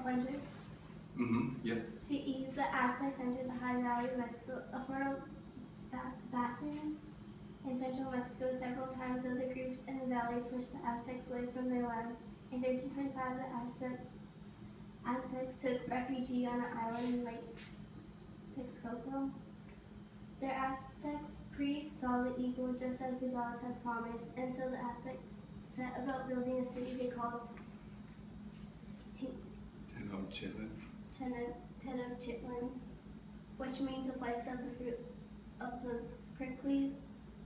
1200 Yep. CE, the Aztecs entered the high valley of Mexico, a fertile basin in central Mexico. Several times other groups in the valley pushed the Aztecs away from their lands. In 1325, the Aztecs took refuge on an island in Lake Texcoco. Their Aztec priests saw the eagle just as the gods had promised, and so the Aztecs set about building a city they called Tenochtitlan, which means the place of the fruit of the prickly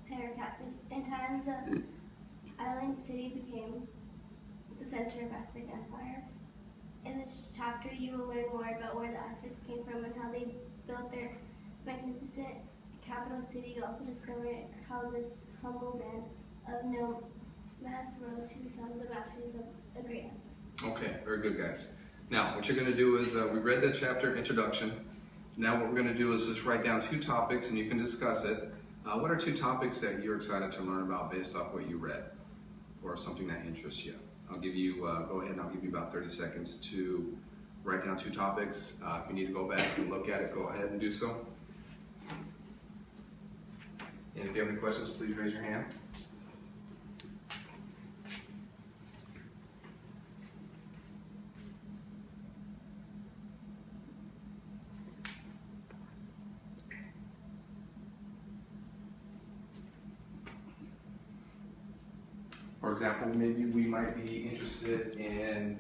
pear cactus. In time, the island city became the center of Aztec Empire. In this chapter, you will learn more about where the Aztecs came from and how they built their magnificent capital city. You also discover how this humble band of nomads rose to become the masters of a great empire. Okay, very good, guys. Now, what you're going to do is, we read that chapter introduction. Now what we're going to do is just write down 2 topics and you can discuss it. What are 2 topics that you're excited to learn about based off what you read or something that interests you? I'll give you, go ahead and I'll give you about 30 seconds to write down 2 topics. If you need to go back and look at it, go ahead and do so. And if you have any questions, please raise your hand. For example, maybe we might be interested in,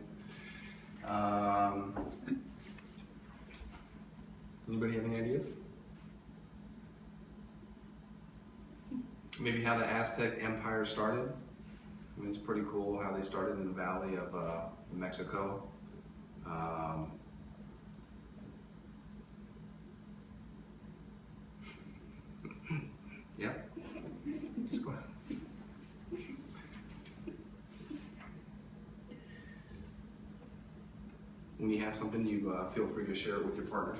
anybody have any ideas? Maybe how the Aztec Empire started. I mean, it's pretty cool how they started in the valley of Mexico. Yeah, just go ahead. When you have something, you feel free to share it with your partner.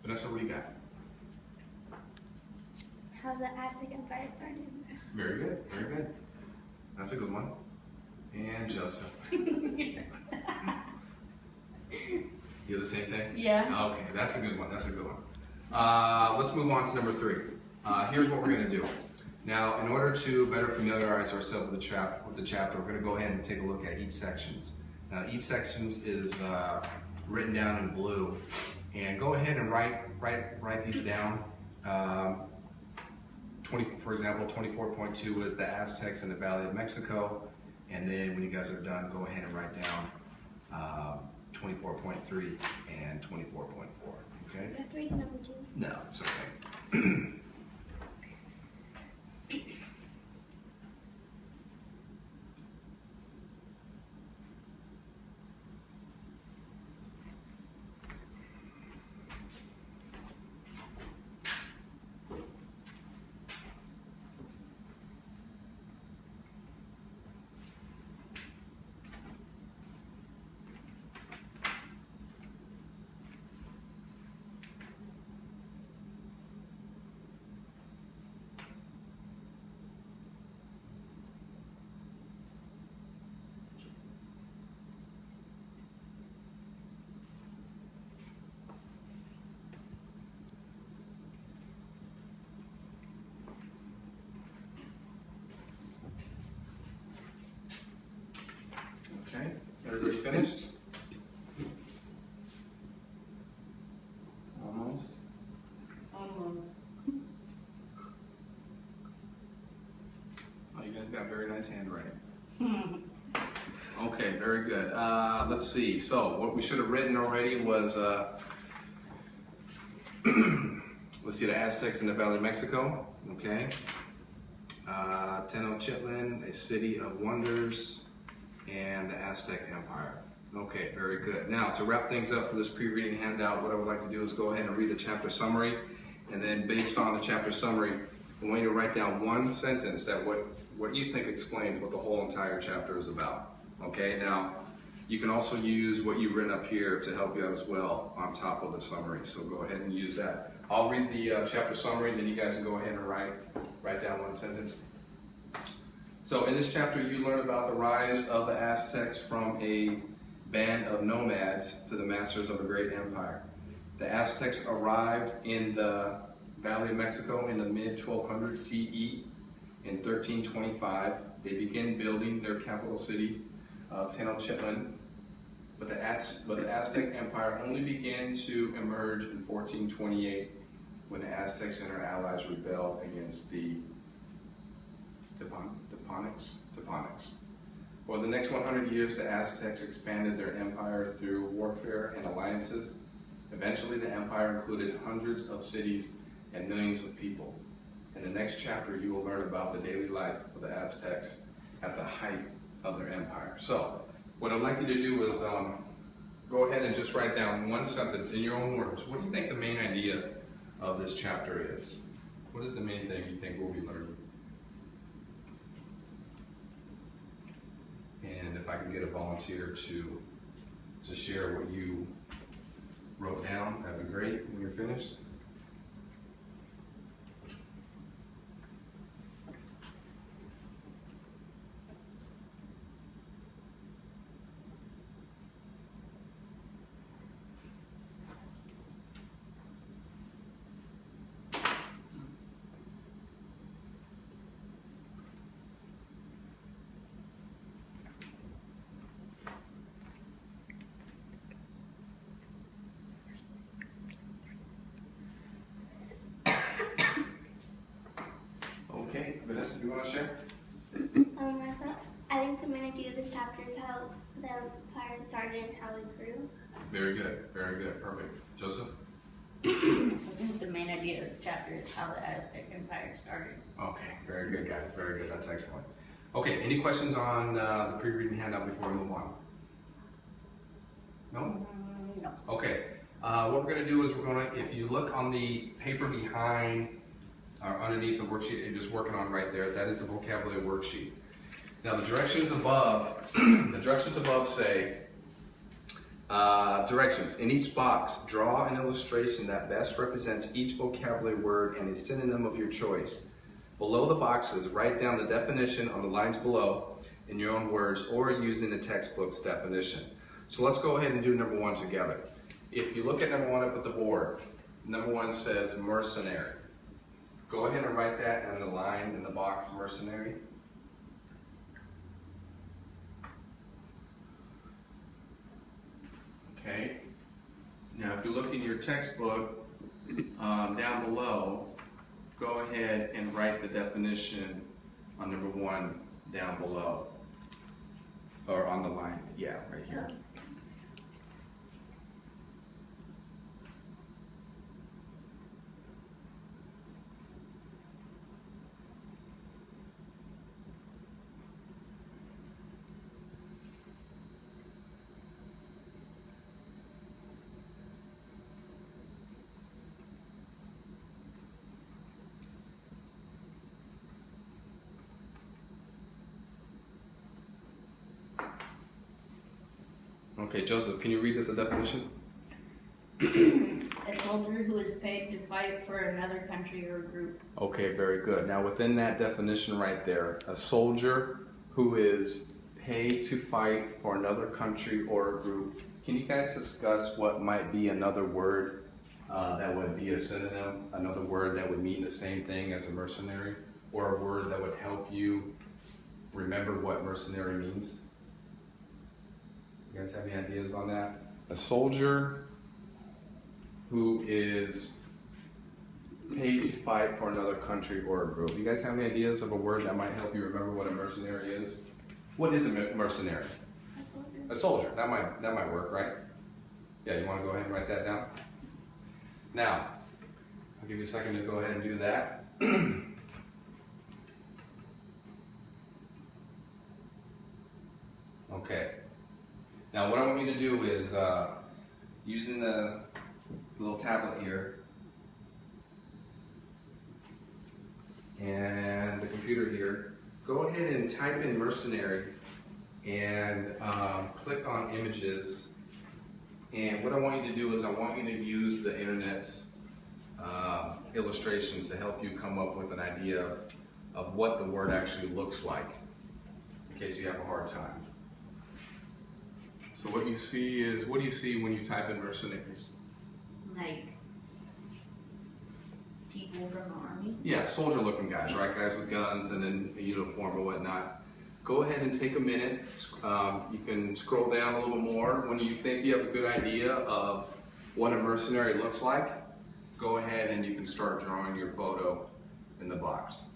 Vanessa, what do you got? How the Aztec Empire started. Very good, very good. That's a good one. And Joseph. You have the same thing? Yeah. Okay, that's a good one, that's a good one. Let's move on to number 3. Here's what we're gonna do. Now, in order to better familiarize ourselves with the chapter, we're gonna go ahead and take a look at each sections. Now, each section is written down in blue. And go ahead and write these down. For example, 24.2 was the Aztecs in the Valley of Mexico. And then when you guys are done, go ahead and write down 24.3 and 24.4, okay? You have to read number 2. No, it's okay. Okay, everybody finished? Almost. Almost. Oh, you guys got very nice handwriting. Okay, very good. Let's see. So what we should have written already was, let's see, the Aztecs in the Valley of Mexico. Okay. Tenochtitlan, a city of wonders, and the Aztec Empire. Okay, very good. Now, to wrap things up for this pre-reading handout, what I would like to do is go ahead and read the chapter summary, and then based on the chapter summary, I want you to write down one sentence that what you think explains what the whole entire chapter is about. Okay, now, You can also use what you've written up here to help you out as well on top of the summary. So go ahead and use that. I'll read the chapter summary, then you guys can go ahead and write down one sentence. So in this chapter, you learn about the rise of the Aztecs from a band of nomads to the masters of a great empire. The Aztecs arrived in the Valley of Mexico in the mid-1200 CE. In 1325, they began building their capital city of Tenochtitlan, but the Aztec Empire only began to emerge in 1428 when the Aztecs and their allies rebelled against the Teponics. For the next 100 years, the Aztecs expanded their empire through warfare and alliances. Eventually, the empire included hundreds of cities and millions of people. In the next chapter, you will learn about the daily life of the Aztecs at the height of their empire. So, what I'd like you to do is go ahead and just write down one sentence in your own words. What do you think the main idea of this chapter is? What is the main thing you think we'll be learning? And if I can get a volunteer to share what you wrote down, that'd be great when you're finished. Okay, Vanessa, do you want to share? I think the main idea of this chapter is how the empire started and how it grew. Very good, perfect. Joseph? I think the main idea of this chapter is how the Aztec Empire started. Okay, very good, guys, very good. That's excellent. Okay, any questions on the pre-reading handout before we move on? No? No. Okay, what we're going to do is if you look on the paper behind or underneath the worksheet you're just working on right there, that is the vocabulary worksheet. Now the directions above, say, directions. In each box, draw an illustration that best represents each vocabulary word and a synonym of your choice. Below the boxes, write down the definition on the lines below in your own words or using the textbook's definition. So let's go ahead and do number one together. If you look at number one up at the board, number one says mercenary. Go ahead and write that in the line in the box, mercenary. Okay. Now, if you look in your textbook down below, go ahead and write the definition on number one down below, or on the line. Yeah, right here. Okay, Joseph, can you read us the definition? A soldier who is paid to fight for another country or group. Okay, very good. Now within that definition right there, a soldier who is paid to fight for another country or a group. Can you guys discuss what might be another word that would be a synonym, another word that would mean the same thing as a mercenary, or a word that would help you remember what mercenary means? You guys have any ideas on that? A soldier who is paid to fight for another country or a group. You guys have any ideas of a word that might help you remember what a mercenary is? What is a mercenary? A soldier. A soldier. That might work, right? Yeah, you want to go ahead and write that down? Now, I'll give you a second to go ahead and do that. Okay. Now what I want you to do is, using the little tablet here and the computer here, go ahead and type in mercenary and click on images. And what I want you to do is I want you to use the internet's illustrations to help you come up with an idea of what the word actually looks like, in case you have a hard time. So what you see is, what do you see when you type in mercenaries? Like people from the army. Yeah, soldier looking guys, right? Guys with guns and in a uniform or whatnot. Go ahead and take a minute. You can scroll down a little bit more. When you think you have a good idea of what a mercenary looks like, go ahead and you can start drawing your photo in the box.